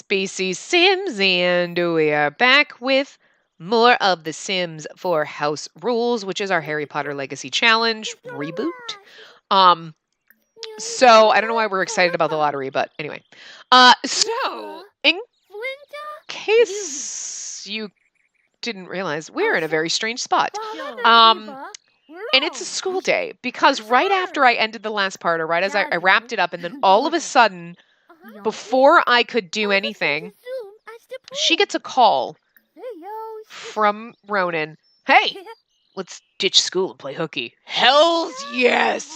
Spacey Sims, and we are back with more of The Sims 4 House Rules, which is our Harry Potter Legacy Challenge reboot. So I don't know why we're excited about the lottery, but anyway. So in case you didn't realize, we're in a very strange spot. And it's a school day, because right after I ended the last part, or right as I wrapped it up, and then all of a sudden, before I could do anything, she gets a call from Ronan. Hey, let's ditch school and play hooky. Hells yes!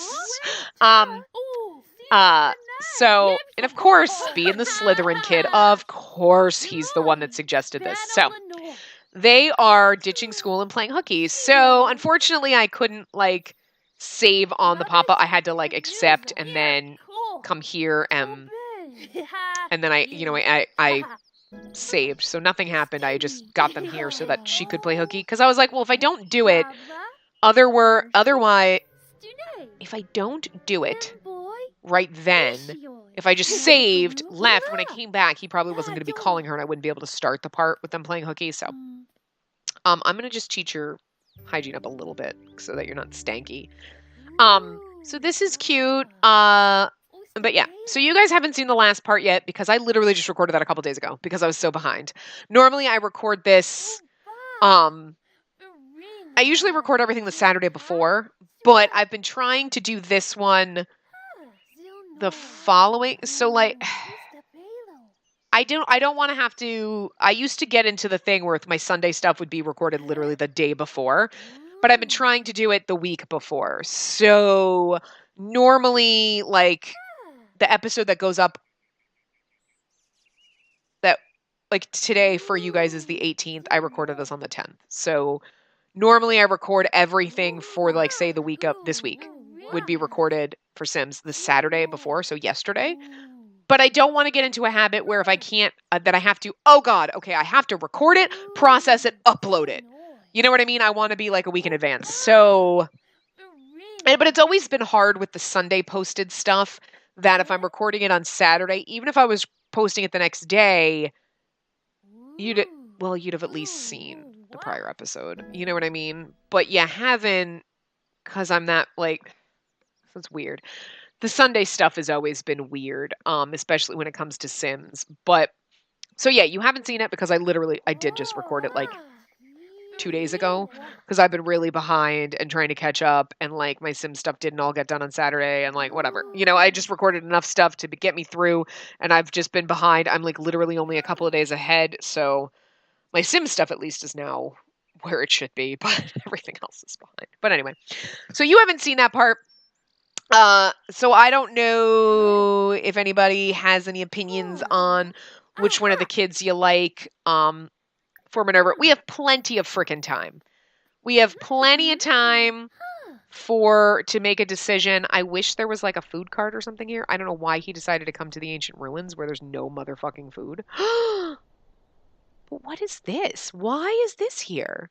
So, and of course, being the Slytherin kid, of course he's the one that suggested this. So, they are ditching school and playing hooky. So, unfortunately, I couldn't, save on the pop-up. I had to, accept and then come here and then I saved. So nothing happened. I just got them here so that she could play hooky. Because I was like, well, if I don't do it, otherwise, if I don't do it right then, if I just saved, left, when I came back, he probably wasn't going to be calling her and I wouldn't be able to start the part with them playing hooky. So I'm going to just teach your hygiene up a little bit so that you're not stanky. So this is cute. But yeah, so you guys haven't seen the last part yet because I literally just recorded that a couple days ago because I was so behind. Normally I record this, I usually record everything the Saturday before, but I've been trying to do this one the following, so I don't want to have to, I used to get into the thing where my Sunday stuff would be recorded literally the day before, but I've been trying to do it the week before. So normally, the episode that goes up that today for you guys is the 18th. I recorded this on the 10th. So normally I record everything for say the week up this week would be recorded for Sims the Saturday before. So yesterday, but I don't want to get into a habit where if I can't, that I have to, I have to record it, process it, upload it. You know what I mean? I want to be a week in advance. So, but it's always been hard with the Sunday posted stuff that if I'm recording it on Saturday, even if I was posting it the next day, you'd have at least seen the prior episode. You know what I mean? But you haven't, because I'm not it's weird. The Sunday stuff has always been weird, especially when it comes to Sims. But, so yeah, you haven't seen it because I did just record it 2 days ago because I've been really behind and trying to catch up, and my Sim stuff didn't all get done on Saturday and whatever. I just recorded enough stuff to get me through, and I've just been behind. I'm literally only a couple of days ahead, so my Sim stuff at least is now where it should be, but everything else is behind. But anyway, so you haven't seen that part. So I don't know if anybody has any opinions on which one of the kids you like. For Minerva, we have plenty of frickin' time. We have plenty of time to make a decision. I wish there was a food cart or something here. I don't know why he decided to come to the ancient ruins where there's no motherfucking food. But what is this? Why is this here?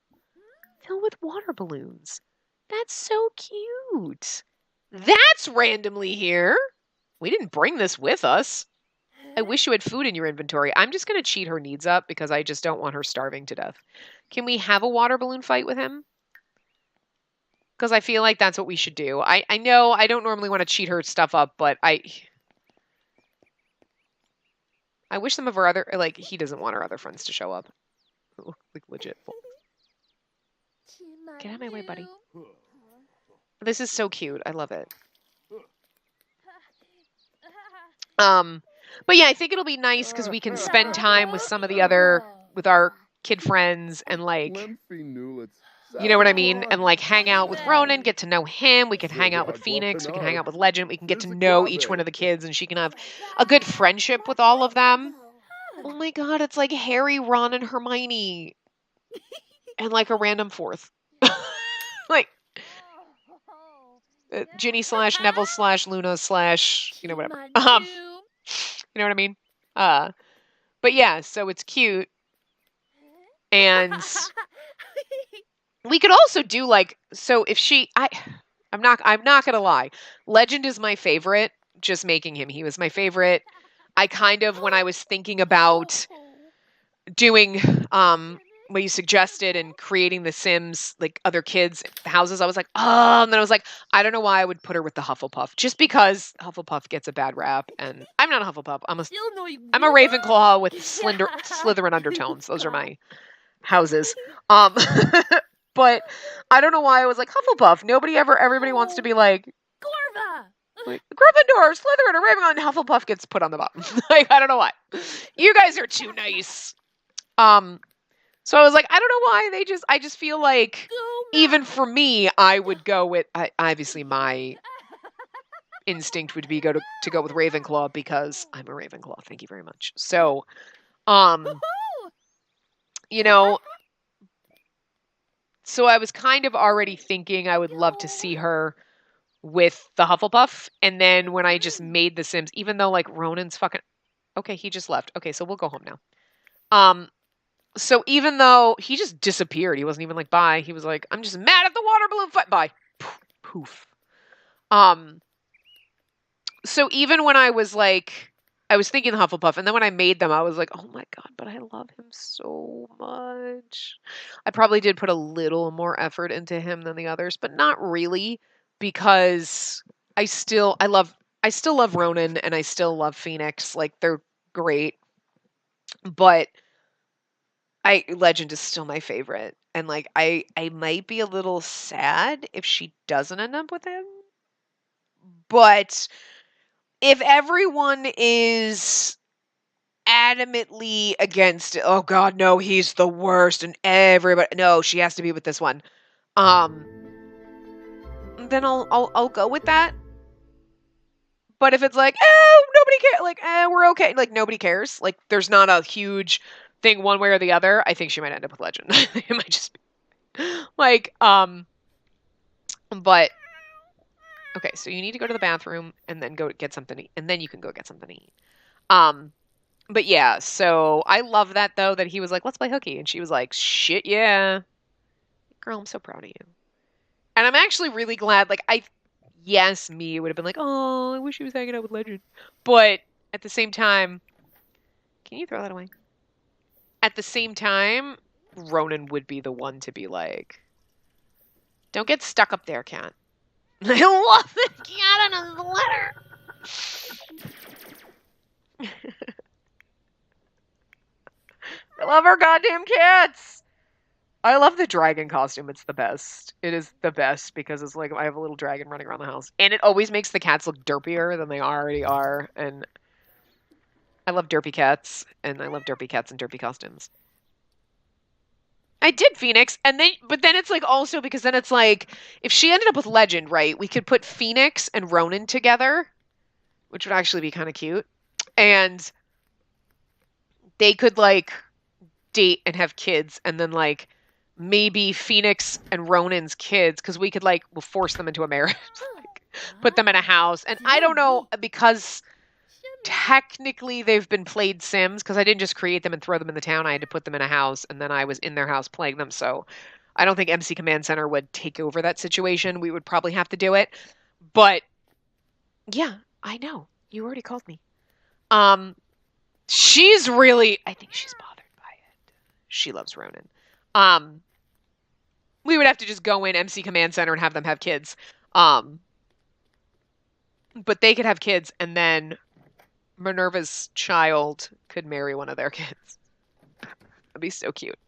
Filled with water balloons. That's so cute. That's randomly here. We didn't bring this with us. I wish you had food in your inventory. I'm just going to cheat her needs up because I just don't want her starving to death. Can we have a water balloon fight with him? Because I feel like that's what we should do. I know I don't normally want to cheat her stuff up, but I wish some of her other, he doesn't want her other friends to show up. Legit. Get out of my way, buddy. This is so cute. I love it. But yeah, I think it'll be nice because we can spend time with some of the with our kid friends and you know what I mean? And hang out with Ronan, get to know him. We can hang out with Phoenix. We can hang out with Legend. We can get to know each one of the kids and she can have a good friendship with all of them. Oh my God, it's Harry, Ron, and Hermione. And a random fourth. Ginny / Neville / Luna / whatever. You know what I mean? But yeah, so it's cute. And we could also do so if I'm not going to lie. Legend is my favorite, just making him. He was my favorite. I kind of, when I was thinking about doing what you suggested and creating the Sims, like other kids' houses, I was like, oh, and then I was like, I don't know why I would put her with the Hufflepuff, just because Hufflepuff gets a bad rap, and I'm not a Hufflepuff. I'm a Ravenclaw with Slytherin undertones. Those are my houses. But I don't know why I was like Hufflepuff. Everybody wants to be like Gryffindor, Slytherin, or Ravenclaw, and Hufflepuff gets put on the bottom. Like, I don't know why. You guys are too nice. So I was like, I don't know why I just feel like even for me, I would go with, obviously my instinct would be to go with Ravenclaw because I'm a Ravenclaw. Thank you very much. So, you know, so I was kind of already thinking I would love to see her with the Hufflepuff. And then when I just made the Sims, even though like Ronan's fucking, okay, he just left. Okay, so we'll go home now. So even though he just disappeared, he wasn't even like, bye. He was like, I'm just mad at the water balloon fight. Bye. Poof. So even when I was thinking Hufflepuff, and then when I made them, I was like, oh my God, but I love him so much. I probably did put a little more effort into him than the others, but not really, because I still love Ronan and I still love Phoenix. Like, they're great. But Legend is still my favorite. And like I might be a little sad if she doesn't end up with him. But if everyone is adamantly against it, oh God, no, he's the worst, and everybody, no, she has to be with this one. Then I'll go with that. But if it's like, oh, nobody cares, like, we're okay, like nobody cares, like there's not a huge thing one way or the other, I think she might end up with Legend. It might just be like, but okay, so you need to go to the bathroom and then go get something to eat, and then you can go get something to eat. But yeah, so I love that though, that he was like, let's play hooky, and she was like, shit, yeah. Girl, I'm so proud of you. And I'm actually really glad, like, yes, me would have been like, oh, I wish he was hanging out with Legend. But at the same time, can you throw that away? At the same time, Ronan would be the one to be like, don't get stuck up there, cat. I love the cat on his letter. I love our goddamn cats. I love the dragon costume. It's the best. It is the best because it's like I have a little dragon running around the house. And it always makes the cats look derpier than they already are. And I love derpy cats. And I love derpy cats and derpy costumes. I did Phoenix, but then it's like also because then it's like if she ended up with Legend, right? We could put Phoenix and Ronan together, which would actually be kind of cute, and they could like date and have kids, and then like maybe Phoenix and Ronan's kids, because we could like we'll force them into a marriage, like, put them in a house, and I don't know because. Technically, they've been played Sims because I didn't just create them and throw them in the town. I had to put them in a house, and then I was in their house playing them. So I don't think MC Command Center would take over that situation. We would probably have to do it. But yeah, I know. You already called me. She's really, I think she's bothered by it. She loves Ronan. We would have to just go in MC Command Center and have them have kids. But they could have kids, and then Minerva's child could marry one of their kids. That'd be so cute.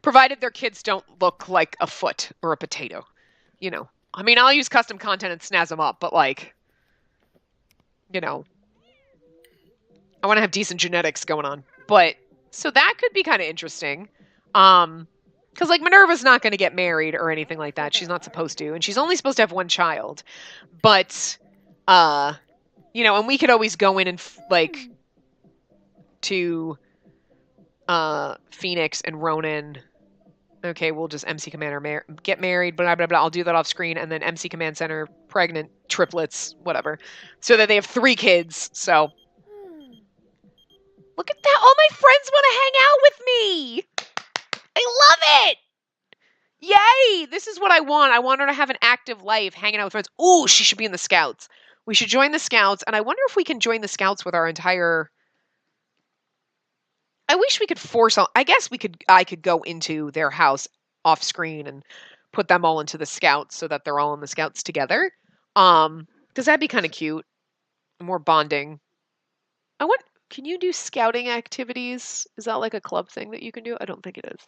Provided their kids don't look like a foot or a potato. You know. I mean, I'll use custom content and snazz them up, but like, you know, I want to have decent genetics going on. But, so that could be kind of interesting. Because like Minerva's not going to get married or anything like that. She's not supposed to. And she's only supposed to have one child. But, you know, and we could always go in and like to Phoenix and Ronan. Okay, we'll just MC Commander get married, blah, blah, blah. I'll do that off screen. And then MC Command Center, pregnant, triplets, whatever. So that they have 3 kids. So look at that. All my friends want to hang out with me. I love it. Yay. This is what I want. I want her to have an active life, hanging out with friends. Ooh, she should be in the Scouts. We should join the scouts, and I wonder if we can join the scouts with our entire. I wish we could force. I guess we could. I could go into their house off screen and put them all into the scouts so that they're all in the scouts together. Because that'd be kind of cute, more bonding. I want. Can you do scouting activities? Is that like a club thing that you can do? I don't think it is.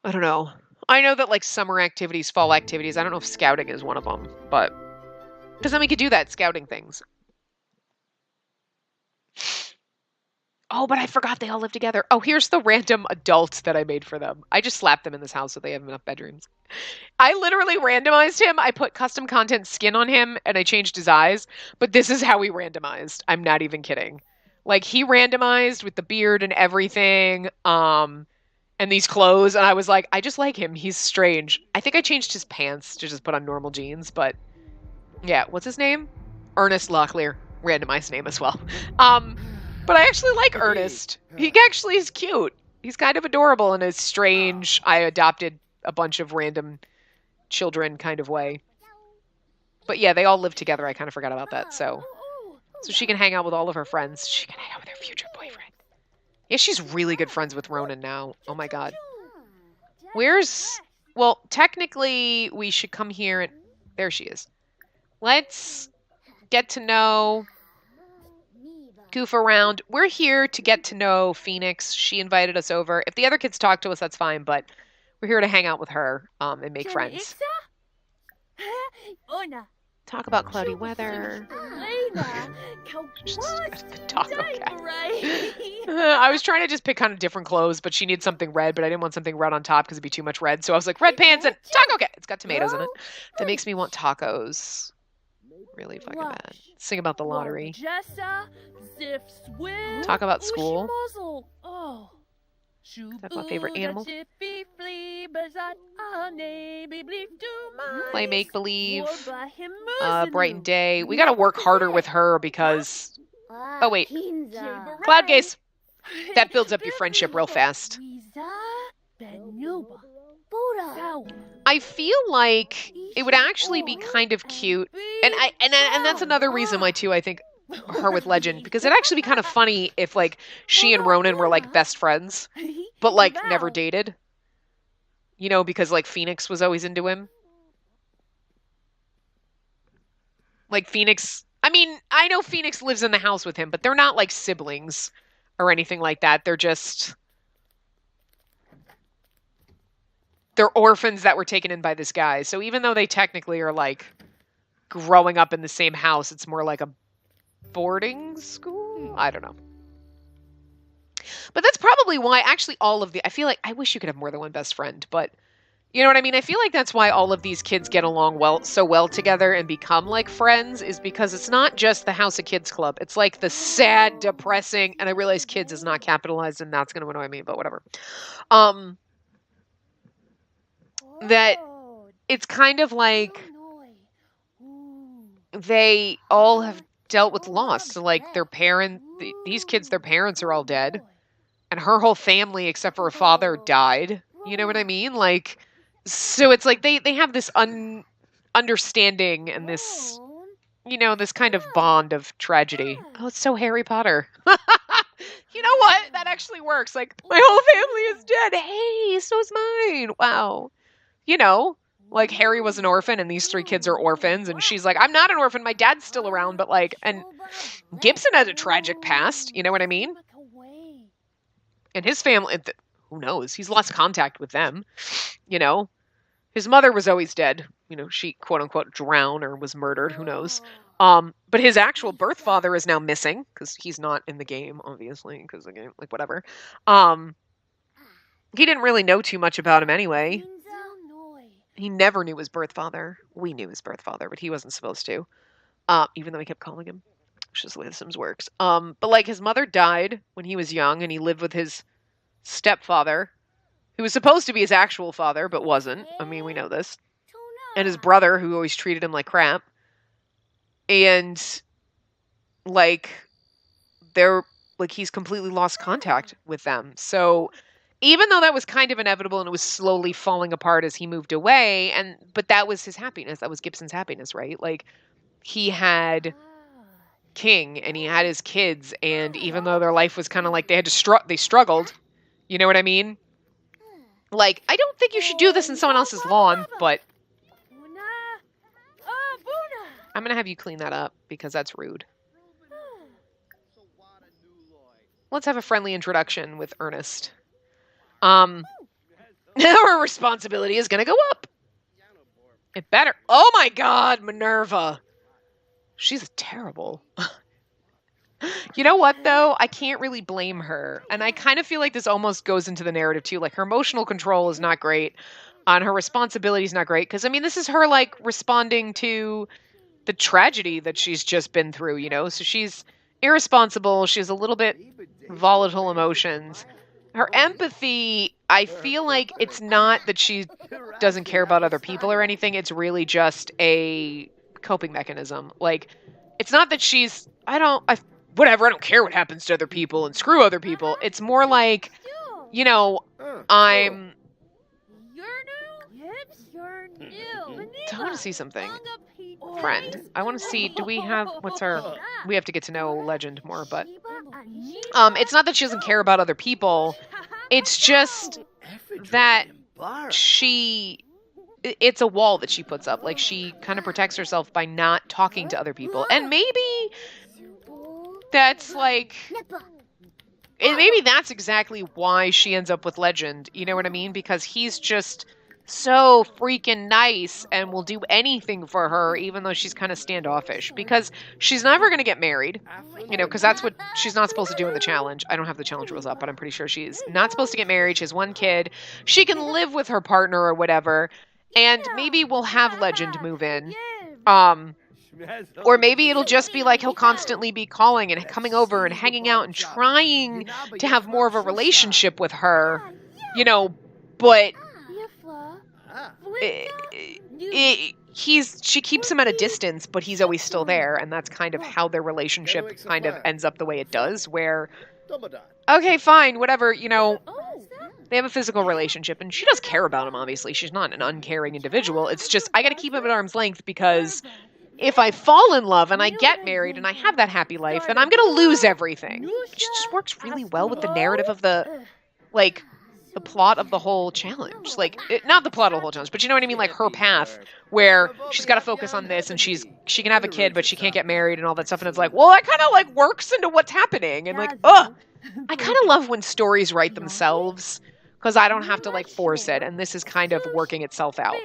I don't know. I know that like summer activities, fall activities. I don't know if scouting is one of them, but because then we could do that scouting things. Oh, but I forgot they all live together. Oh, here's the random adults that I made for them. I just slapped them in this house so they have enough bedrooms. I literally randomized him. I put custom content skin on him and I changed his eyes. But this is how we randomized. I'm not even kidding. Like he randomized with the beard and everything, and these clothes. And I was like, I just like him. He's strange. I think I changed his pants to just put on normal jeans. But yeah, what's his name? Ernest Locklear. Randomized name as well. But I actually like Ernest. He actually is cute. He's kind of adorable in a strange, I adopted a bunch of random children kind of way. But yeah, they all live together. I kind of forgot about that. So she can hang out with all of her friends. She can hang out with her future boyfriend. Yeah, she's really good friends with Ronan now. Oh my god. Well, technically, we should come here and... There she is. Let's get to know... goof around. We're here to get to know Phoenix. She invited us over. If the other kids talk to us, that's fine, but we're here to hang out with her and make friends. Talk about cloudy weather. Just the taco cat. I was trying to just pick kind of different clothes, but she needs something red, but I didn't want something red on top because it'd be too much red. So I was like, red pants and taco cat. It's got tomatoes in it. That makes me want tacos. Really fucking bad. Sing about the lottery. Talk about school. That's my favorite animal. Play make-believe. Brighten day. We gotta work harder with her because... Oh, wait. Cloud gaze. That builds up your friendship real fast. I feel like it would actually be kind of cute. And that's another reason why, too, I think her with Legend. Because it'd actually be kind of funny if, like, she and Ronan were, like, best friends. But, like, never dated. You know, because, like, Phoenix was always into him. Like, Phoenix... I mean, I know Phoenix lives in the house with him, but they're not, like, siblings or anything like that. They're just... They're orphans that were taken in by this guy. So even though they technically are, like, growing up in the same house, it's more like a boarding school? I don't know. But that's probably why, actually, I feel like, I wish you could have more than one best friend, but, you know what I mean? I feel like that's why all of these kids get along so well together and become, like, friends, is because it's not just the House of Kids Club. It's, like, the sad, depressing, and I realize kids is not capitalized, and that's going to annoy me, but whatever. That it's kind of like they all have dealt with loss. So, like, these kids, their parents are all dead. And her whole family, except for her father, died. You know what I mean? Like, so it's like they have this understanding and this, you know, this kind of bond of tragedy. Oh, it's so Harry Potter. You know what? That actually works. Like, my whole family is dead. Hey, so is mine. Wow. You know, like Harry was an orphan and these three kids are orphans. And she's like, I'm not an orphan. My dad's still around. But like, and Gibson had a tragic past. You know what I mean? And his family, who knows? He's lost contact with them. You know, his mother was always dead. You know, she quote unquote drowned or was murdered. Who knows? But his actual birth father is now missing because he's not in the game, obviously, because the game, like, whatever. He didn't really know too much about him anyway. He never knew his birth father. We knew his birth father, but he wasn't supposed to. Even though we kept calling him, which is the way The Sims works. But like his mother died when he was young, and he lived with his stepfather, who was supposed to be his actual father, but wasn't. I mean, we know this. And his brother, who always treated him like crap. And like he's completely lost contact with them. So even though that was kind of inevitable and it was slowly falling apart as he moved away, but that was his happiness. That was Gibson's happiness, right? Like, he had King and he had his kids, and even though their life was kind of like they had to they struggled, you know what I mean? Like, I don't think you should do this in someone else's lawn, but I'm gonna have you clean that up because that's rude. Let's have a friendly introduction with Ernest. Our responsibility is gonna go up. It better. Oh my God, Minerva. She's terrible. You know what, though? I can't really blame her. And I kind of feel like this almost goes into the narrative, too. Like, her emotional control is not great. Her responsibility is not great. Because, I mean, this is her, like, responding to the tragedy that she's just been through, you know? So she's irresponsible. She has a little bit volatile emotions. Her empathy, I feel like it's not that she doesn't care about other people or anything. It's really just a coping mechanism. Like, it's not that she's, whatever, I don't care what happens to other people and screw other people. It's more like, you know, I want to see something. Friend. I want to see, do we have, we have to get to know Legend more, but it's not that she doesn't care about other people. It's just that it's a wall that she puts up. Like, she kind of protects herself by not talking to other people. And maybe that's like, and maybe that's exactly why she ends up with Legend. You know what I mean? Because he's just so freaking nice and will do anything for her, even though she's kind of standoffish. Because she's never going to get married, you know, because that's what she's not supposed to do in the challenge. I don't have the challenge rules up, but I'm pretty sure she's not supposed to get married. She has one kid. She can live with her partner or whatever. And maybe we'll have Legend move in. Or maybe it'll just be like he'll constantly be calling and coming over and hanging out and trying to have more of a relationship with her, you know, but she keeps him at a distance, but he's always still there, and that's kind of how their relationship kind of ends up the way it does, where, okay, fine, whatever, you know, they have a physical relationship, and she does care about him, obviously. She's not an uncaring individual. It's just, I gotta keep him at arm's length, because if I fall in love and I get married and I have that happy life, then I'm gonna lose everything. Which just works really well with the narrative of the plot of the whole challenge. Like, not the plot of the whole challenge, but you know what I mean? Like, her path, where she's got to focus on this, and she can have a kid, but she can't get married and all that stuff, and it's like, well, that kind of, like, works into what's happening, and, like, I kind of love when stories write themselves, because I don't have to, like, force it, and this is kind of working itself out.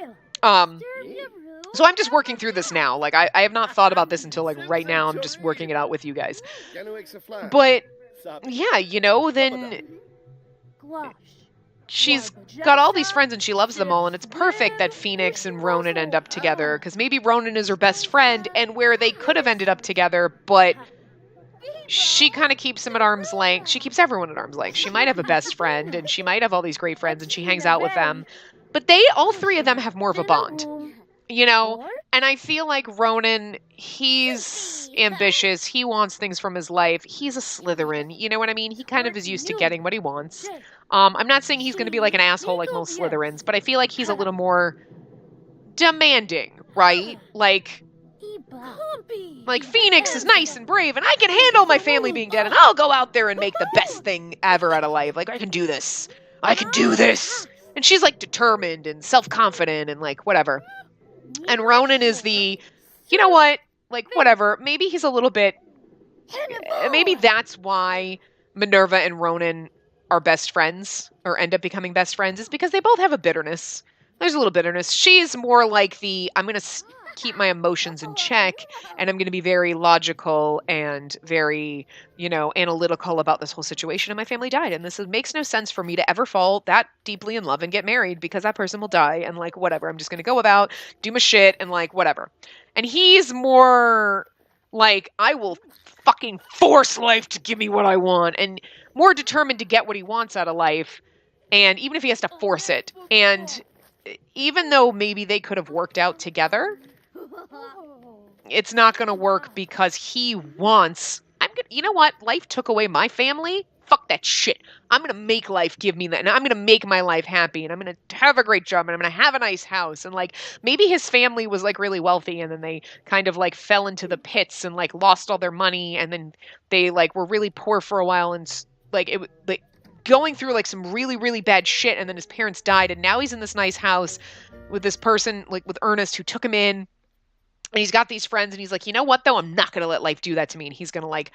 So I'm just working through this now. Like, I have not thought about this until, like, right now. I'm just working it out with you guys. But, yeah, you know, then she's got all these friends and she loves them all, and it's perfect that Phoenix and Ronan end up together, because maybe Ronan is her best friend, and where they could have ended up together, but she kind of keeps him at arm's length. She keeps everyone at arm's length. She might have a best friend, and she might have all these great friends, and she hangs out with them, but all three of them have more of a bond, you know? And I feel like Ronan, he's ambitious. He wants things from his life. He's a Slytherin. You know what I mean? He kind of is used to getting what he wants. I'm not saying he's going to be like an asshole like most Slytherins, but I feel like he's a little more demanding, right? Like Phoenix is nice and brave, and I can handle my family being dead, and I'll go out there and make the best thing ever out of life. Like, I can do this. I can do this. And she's, like, determined and self-confident and, like, whatever. And Ronan is you know what? Like, whatever. Maybe he's a little bit, maybe that's why Minerva and Ronan are best friends, or end up becoming best friends, is because they both have a bitterness. There's a little bitterness. She's more like I'm going to keep my emotions in check, and I'm going to be very logical and very, you know, analytical about this whole situation, and my family died, and makes no sense for me to ever fall that deeply in love and get married, because that person will die, and, like, whatever. I'm just going to go about, do my shit, and, like, whatever. And he's more like, I will fucking force life to give me what I want, and more determined to get what he wants out of life, and even if he has to force it. And even though maybe they could have worked out together, it's not going to work, because he wants, you know what? Life took away my family. Fuck that shit. I'm going to make life give me that. And I'm going to make my life happy. And I'm going to have a great job. And I'm going to have a nice house. And like, maybe his family was like really wealthy. And then they kind of like fell into the pits and like lost all their money. And then they like were really poor for a while. And like, it like going through like some really, really bad shit. And then his parents died. And now he's in this nice house with this person, like with Ernest, who took him in. And he's got these friends. And he's like, you know what, though? I'm not going to let life do that to me. And he's going to like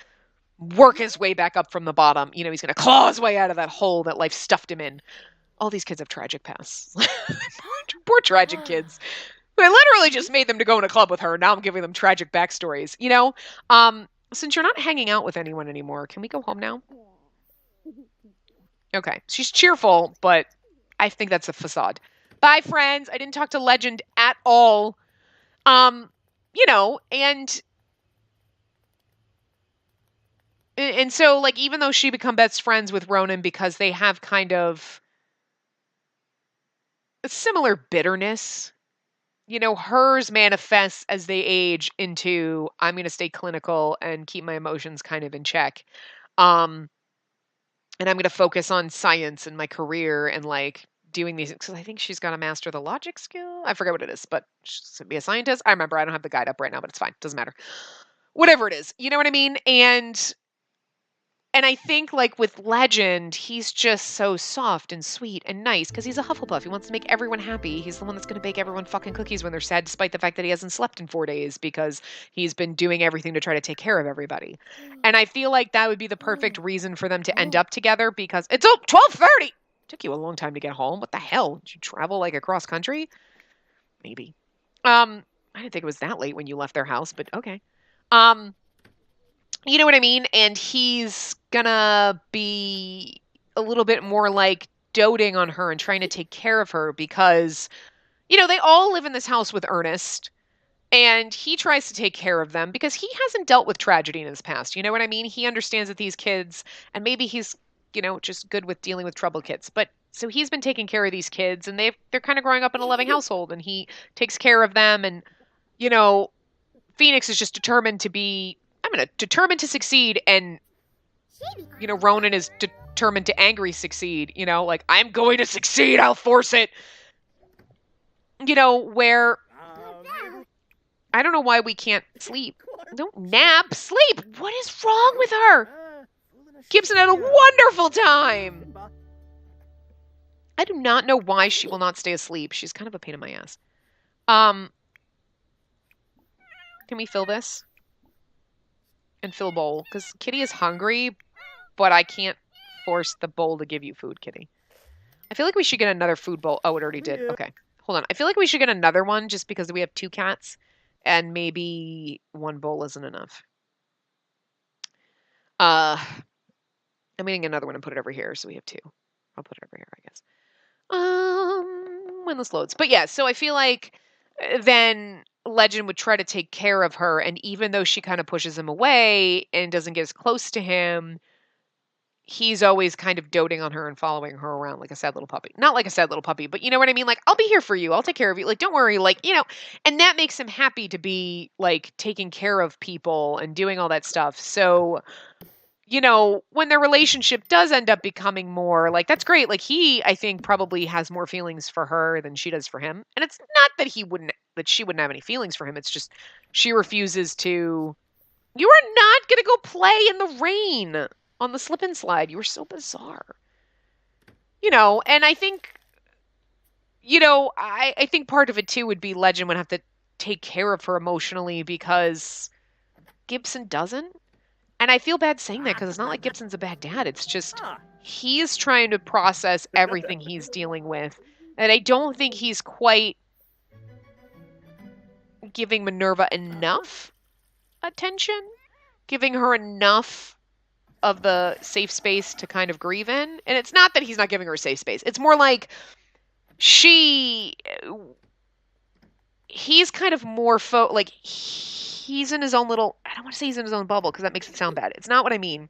work his way back up from the bottom. You know, he's going to claw his way out of that hole that life stuffed him in. All these kids have tragic pasts. Poor tragic kids. I literally just made them to go in a club with her. Now I'm giving them tragic backstories. You know, since you're not hanging out with anyone anymore, can we go home now? Okay. She's cheerful, but I think that's a facade. Bye, friends. I didn't talk to Legend at all. You know, and so, like, even though she become best friends with Ronan because they have kind of a similar bitterness, you know, hers manifests as they age into, I'm going to stay clinical and keep my emotions kind of in check. And I'm going to focus on science and my career and, like, doing these, because I think she's got to master the logic skill. I forget what it is, but she's going to be a scientist. I remember. I don't have the guide up right now, but it's fine. Doesn't matter. Whatever it is. You know what I mean? And I think, like, with Legend, he's just so soft and sweet and nice because he's a Hufflepuff. He wants to make everyone happy. He's the one that's going to bake everyone fucking cookies when they're sad, despite the fact that he hasn't slept in 4 days because he's been doing everything to try to take care of everybody. And I feel like that would be the perfect reason for them to end up together because it's 12:30. Took you a long time to get home. What the hell? Did you travel, like, across country? Maybe. I didn't think it was that late when you left their house, but okay. You know what I mean? And he's gonna be a little bit more like doting on her and trying to take care of her because, you know, they all live in this house with Ernest and he tries to take care of them because he hasn't dealt with tragedy in his past. You know what I mean? He understands that these kids, and maybe he's, you know, just good with dealing with troubled kids. But so he's been taking care of these kids and they're kind of growing up in a loving household and he takes care of them. And, you know, Phoenix is just determined to succeed, and, you know, Ronan is determined to angry succeed, you know, like, I'm going to succeed, I'll force it. You know, where I don't know why we can't sleep. Don't nap, sleep. What is wrong with her? Gibson had a wonderful time. I do not know why she will not stay asleep. She's kind of a pain in my ass. Can we fill this? And fill bowl, because Kitty is hungry, but I can't force the bowl to give you food, Kitty. I feel like we should get another food bowl. Oh, it already did. Okay, hold on. I feel like we should get another one just because we have 2 cats, and maybe 1 bowl isn't enough. I'm eating another one and put it over here, so we have 2. I'll put it over here, I guess. When this loads. But yeah, so I feel like then Legend would try to take care of her, and even though she kind of pushes him away and doesn't get as close to him, he's always kind of doting on her and following her around like a sad little puppy. Not like a sad little puppy, but you know what I mean? Like, I'll be here for you. I'll take care of you. Like, don't worry. Like, you know, and that makes him happy to be, like, taking care of people and doing all that stuff. So, you know, when their relationship does end up becoming more, like, that's great. Like, he, I think, probably has more feelings for her than she does for him. And it's not that she wouldn't have any feelings for him. It's just she refuses to. You are not going to go play in the rain on the slip and slide. You were so bizarre. You know, and I think, you know, I think part of it too would be Legend would have to take care of her emotionally because Gibson doesn't. And I feel bad saying that because it's not like Gibson's a bad dad. It's just he's trying to process everything he's dealing with. And I don't think he's quite giving Minerva enough attention, giving her enough of the safe space to kind of grieve in. And it's not that he's not giving her a safe space. It's more like he's kind of more he's in his own little, I don't want to say he's in his own bubble because that makes it sound bad. It's not what I mean.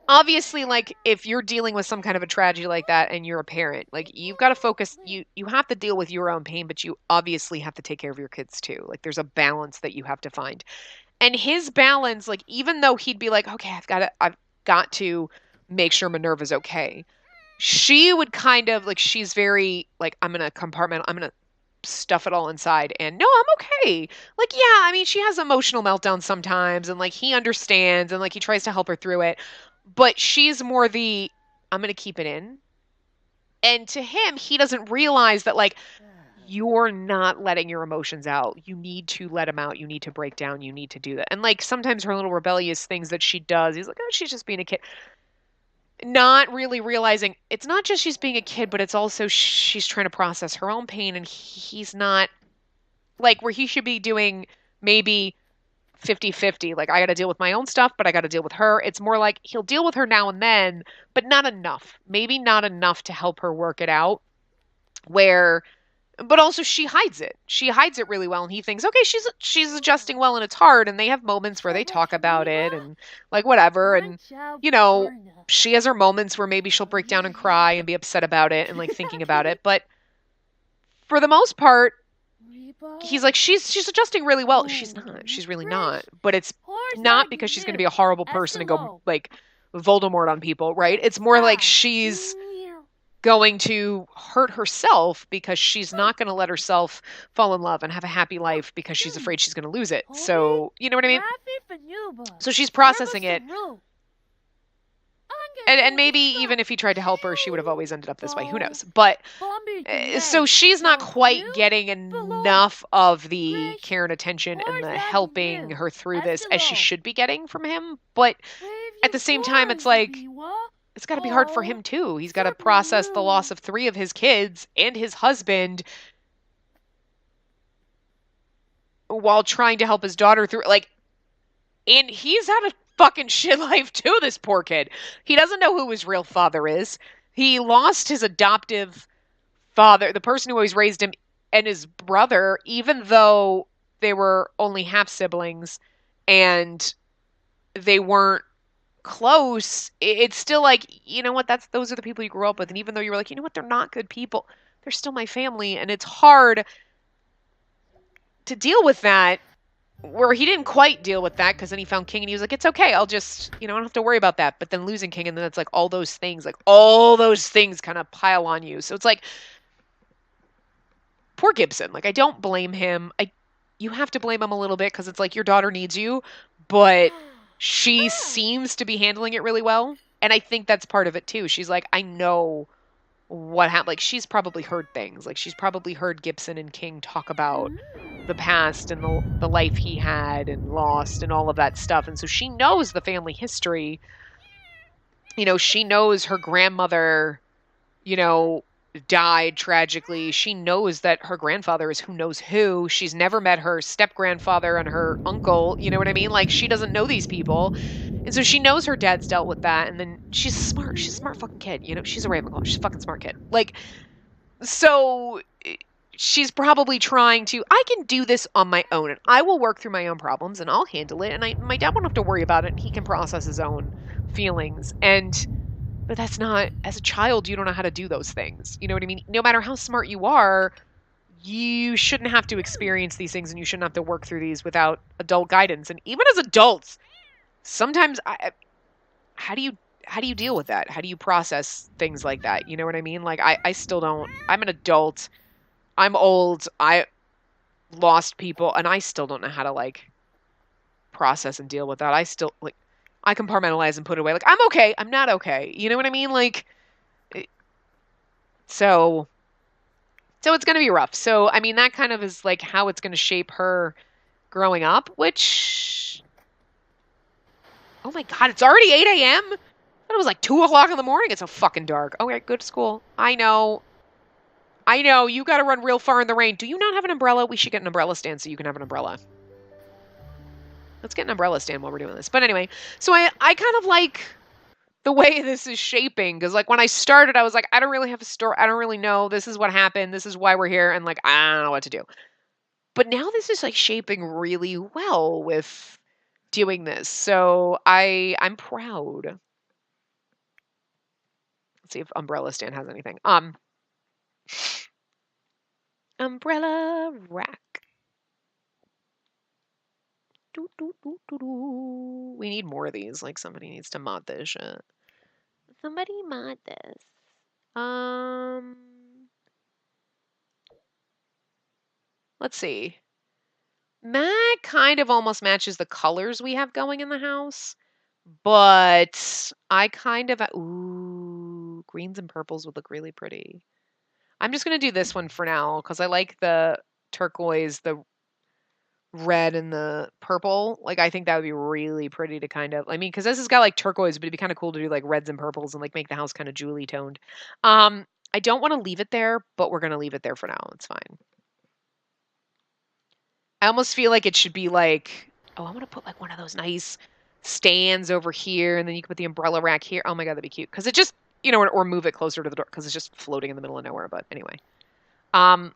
Obviously, like, if you're dealing with some kind of a tragedy like that and you're a parent, like, you've got to focus, you have to deal with your own pain, but you obviously have to take care of your kids too. Like, there's a balance that you have to find. And his balance, like, even though he'd be like, okay, I've got to make sure Minerva's okay. She would kind of like, she's very like, I'm gonna stuff it all inside, and no, I'm okay. Like, yeah, I mean, she has emotional meltdowns sometimes, and like he understands, and like he tries to help her through it, but she's more the, I'm gonna keep it in. And to him, he doesn't realize that like, you're not letting your emotions out. You need to let them out. You need to break down. You need to do that. And like sometimes her little rebellious things that she does, he's like, oh, she's just being a kid. Not really realizing it's not just she's being a kid, but it's also she's trying to process her own pain. And he's not like where he should be doing maybe 50-50. Like, I got to deal with my own stuff, but I got to deal with her. It's more like he'll deal with her now and then, but not enough. Maybe not enough to help her work it out. Where but also she hides it. She hides it really well, and he thinks, okay, she's adjusting well, and it's hard. And they have moments where they talk about it, and like whatever. And you know, she has her moments where maybe she'll break down and cry and be upset about it and like thinking about it. But for the most part, he's like, she's adjusting really well. She's not. She's really not. But it's not because she's going to be a horrible person and go like Voldemort on people, right? It's more like she's going to hurt herself because she's not going to let herself fall in love and have a happy life because she's afraid she's going to lose it. So, you know what I mean? So she's processing it. And maybe even if he tried to help her, she would have always ended up this way. Who knows? But so she's not quite getting enough of the care and attention and the helping her through this as she should be getting from him. But at the same time, it's like, it's got to be hard for him too. He's got to process the loss of 3 of his kids and his husband while trying to help his daughter through, like, and he's had a fucking shit life too, this poor kid. He doesn't know who his real father is. He lost his adoptive father, the person who always raised him, and his brother, even though they were only half siblings and they weren't close. It's still like, you know what, those are the people you grew up with. And even though you were like, you know what, they're not good people, they're still my family. And it's hard to deal with that, where he didn't quite deal with that, because then he found King and he was like, it's okay, I'll just, I don't have to worry about that. But then losing King, and then it's like all those things kind of pile on you. So it's like, poor Gibson. Like, I don't blame him. You have to blame him a little bit, because it's like, your daughter needs you, but she seems to be handling it really well. And I think that's part of it too. She's like, I know what happened. Like, she's probably heard things. Like, she's probably heard Gibson and King talk about the past and the life he had and lost and all of that stuff. And so she knows the family history. She knows her grandmother, died tragically. She knows that her grandfather is who knows who. She's never met her step-grandfather and her uncle. You know what I mean? Like, she doesn't know these people. And so she knows her dad's dealt with that. And then she's smart. She's a smart fucking kid. She's a Ravenclaw. She's a fucking smart kid. Like, so she's probably trying to, I can do this on my own, and I will work through my own problems, and I'll handle it. And my dad won't have to worry about it. And he can process his own feelings. But that's not, as a child, you don't know how to do those things. You know what I mean? No matter how smart you are, you shouldn't have to experience these things, and you shouldn't have to work through these without adult guidance. And even as adults, sometimes how do you deal with that? How do you process things like that? You know what I mean? Like, I still don't. I'm an adult. I'm old. I lost people, and I still don't know how to, like, process and deal with that. I still, like, I compartmentalize and put it away. Like, I'm okay. I'm not okay. You know what I mean? Like, so it's going to be rough. So, I mean, that kind of is like how it's going to shape her growing up, which, oh my God, it's already 8 a.m. It was like 2 o'clock in the morning. It's so fucking dark. Okay, go to school. I know. You got to run real far in the rain. Do you not have an umbrella? We should get an umbrella stand so you can have an umbrella. Let's get an umbrella stand while we're doing this. But anyway, so I kind of like the way this is shaping, because like when I started, I was like, I don't really have a story. I don't really know. This is what happened. This is why we're here. And like, I don't know what to do. But now this is like shaping really well with doing this. So I'm proud. Let's see if umbrella stand has anything. Umbrella rack. We need more of these. Like, somebody needs to mod this shit. somebody mod this? Let's see. That kind of almost matches the colors we have going in the house, but I kind of, ooh, greens and purples would look really pretty. I'm just going to do this one for now because I like the turquoise, the red, and the purple. Like, I think that would be really pretty to kind of, I mean, because this has got like turquoise, but it'd be kind of cool to do like reds and purples and like make the house kind of jewelry toned. I don't want to leave it there, but we're going to leave it there for now. It's fine. I almost feel like it should be like, oh, I'm going to put like one of those nice stands over here, and then you can put the umbrella rack here. Oh my God, that'd be cute. Because it just, or move it closer to the door because it's just floating in the middle of nowhere. But anyway. I'm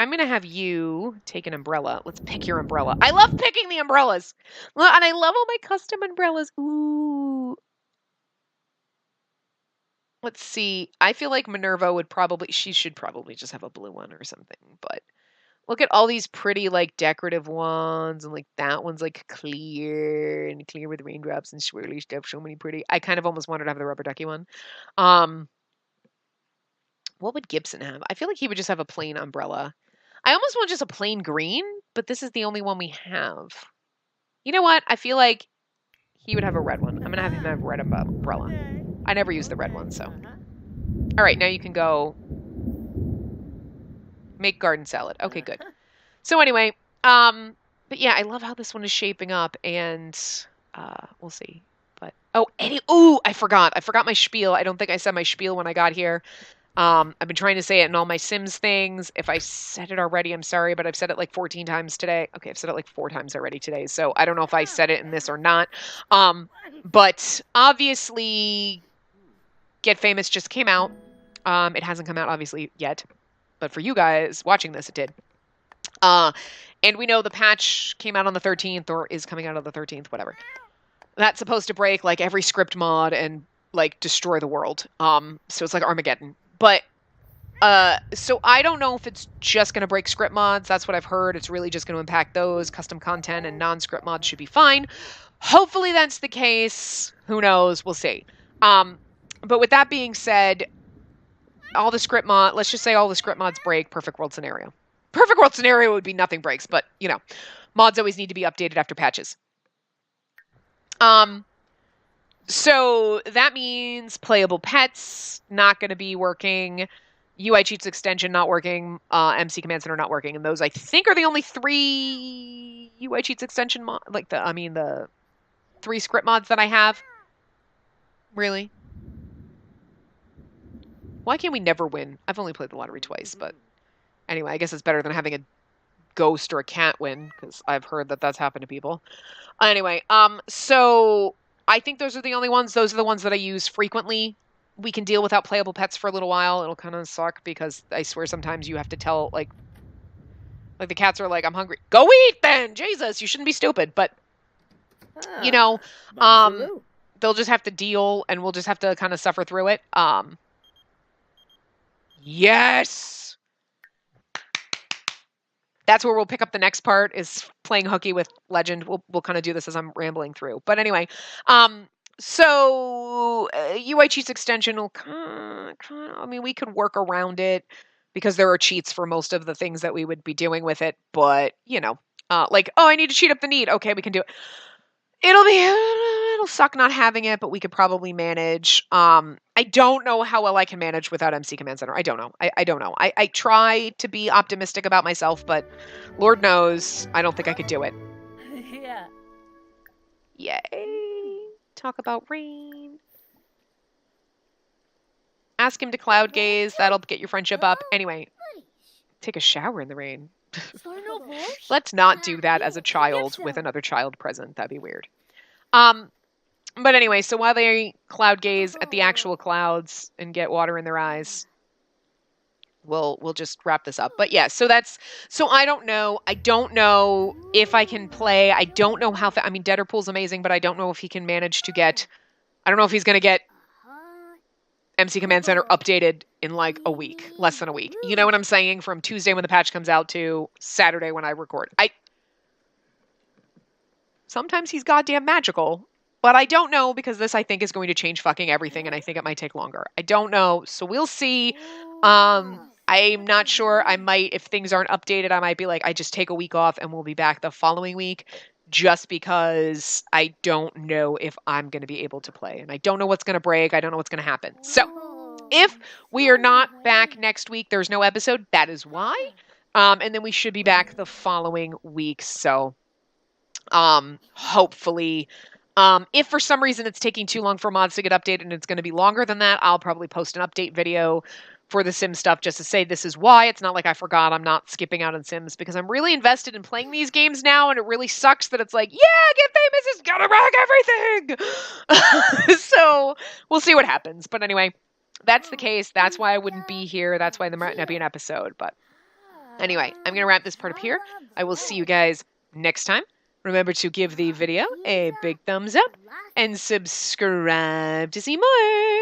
going to have you take an umbrella. Let's pick your umbrella. I love picking the umbrellas. And I love all my custom umbrellas. Ooh. Let's see. I feel like Minerva she should probably just have a blue one or something. But look at all these pretty, like, decorative ones. And, like, that one's, like, clear. And clear with raindrops and swirly stuff. So many pretty. I kind of almost wanted to have the rubber ducky one. What would Gibson have? I feel like he would just have a plain umbrella. I almost want just a plain green, but this is the only one we have. You know what? I feel like he would have a red one. I'm going to have him have a red umbrella. I never use the red one, so. All right, now you can go make garden salad. Okay, good. So anyway, but yeah, I love how this one is shaping up, and we'll see. But I forgot. I forgot my spiel. I don't think I said my spiel when I got here. I've been trying to say it in all my Sims things. If I said it already, I'm sorry, but I've said it like 14 times today. Okay, I've said it like 4 times already today, so I don't know if I said it in this or not. But obviously, Get Famous just came out. It hasn't come out, obviously, yet. But for you guys watching this, it did. And we know the patch came out on the 13th, or is coming out on the 13th, whatever. That's supposed to break, like, every script mod and, like, destroy the world. So it's like Armageddon. But, so I don't know if it's just going to break script mods. That's what I've heard. It's really just going to impact those. Custom content and non-script mods should be fine. Hopefully that's the case. Who knows? We'll see. But with that being said, let's just say all the script mods break. Perfect world scenario. Perfect world scenario would be nothing breaks, but, mods always need to be updated after patches. So that means playable pets not going to be working, UI Cheats extension not working, MC Command Center not working, and those I think are the only 3 UI Cheats extension the 3 script mods that I have. Really? Why can't we never win? I've only played the lottery twice, but anyway, I guess it's better than having a ghost or a cat win, because I've heard that that's happened to people. Anyway, so I think those are the only ones. Those are the ones that I use frequently. We can deal without playable pets for a little while. It'll kind of suck because I swear sometimes you have to tell, like the cats are like, I'm hungry. Go eat then! Jesus, you shouldn't be stupid. But, they'll just have to deal, and we'll just have to kind of suffer through it. Yes! That's where we'll pick up the next part, is playing hooky with Legend. We'll kind of do this as I'm rambling through. But anyway, so UI Cheats extension will we could work around it because there are cheats for most of the things that we would be doing with it. But, I need to cheat up the need. Okay, we can do it. It'll suck not having it, but we could probably manage. I don't know how well I can manage without MC Command Center. I don't know. I don't know. I try to be optimistic about myself, but Lord knows I don't think I could do it. Yeah. Yay. Talk about rain. Ask him to cloud gaze. That'll get your friendship up. Anyway, take a shower in the rain. Let's not do that as a child with another child present. That'd be weird. But anyway, so while they cloud gaze at the actual clouds and get water in their eyes, we'll just wrap this up. But yeah, so I don't know. I don't know if I can play. I don't know how Deaderpool's amazing, but I don't know if he can manage to get, I don't know if he's going to get MC Command Center updated in like a week, less than a week. You know what I'm saying? From Tuesday when the patch comes out to Saturday when I record. Sometimes he's goddamn magical. But I don't know because this, I think, is going to change fucking everything, and I think it might take longer. I don't know, so we'll see. I'm not sure. I might, if things aren't updated, I might be like, I just take a week off and we'll be back the following week just because I don't know if I'm going to be able to play. And I don't know what's going to break. I don't know what's going to happen. So if we are not back next week, there's no episode. That is why. And then we should be back the following week. So hopefully... if for some reason it's taking too long for mods to get updated and it's going to be longer than that, I'll probably post an update video for the Sims stuff just to say this is why. It's not like I forgot. I'm not skipping out on Sims because I'm really invested in playing these games now, and it really sucks that it's like, yeah, Get Famous is gonna wreck everything! So we'll see what happens. But anyway, that's the case. That's why I wouldn't be here. That's why there might not be an episode. But anyway, I'm going to wrap this part up here. I will see you guys next time. Remember to give the video a big thumbs up and subscribe to see more.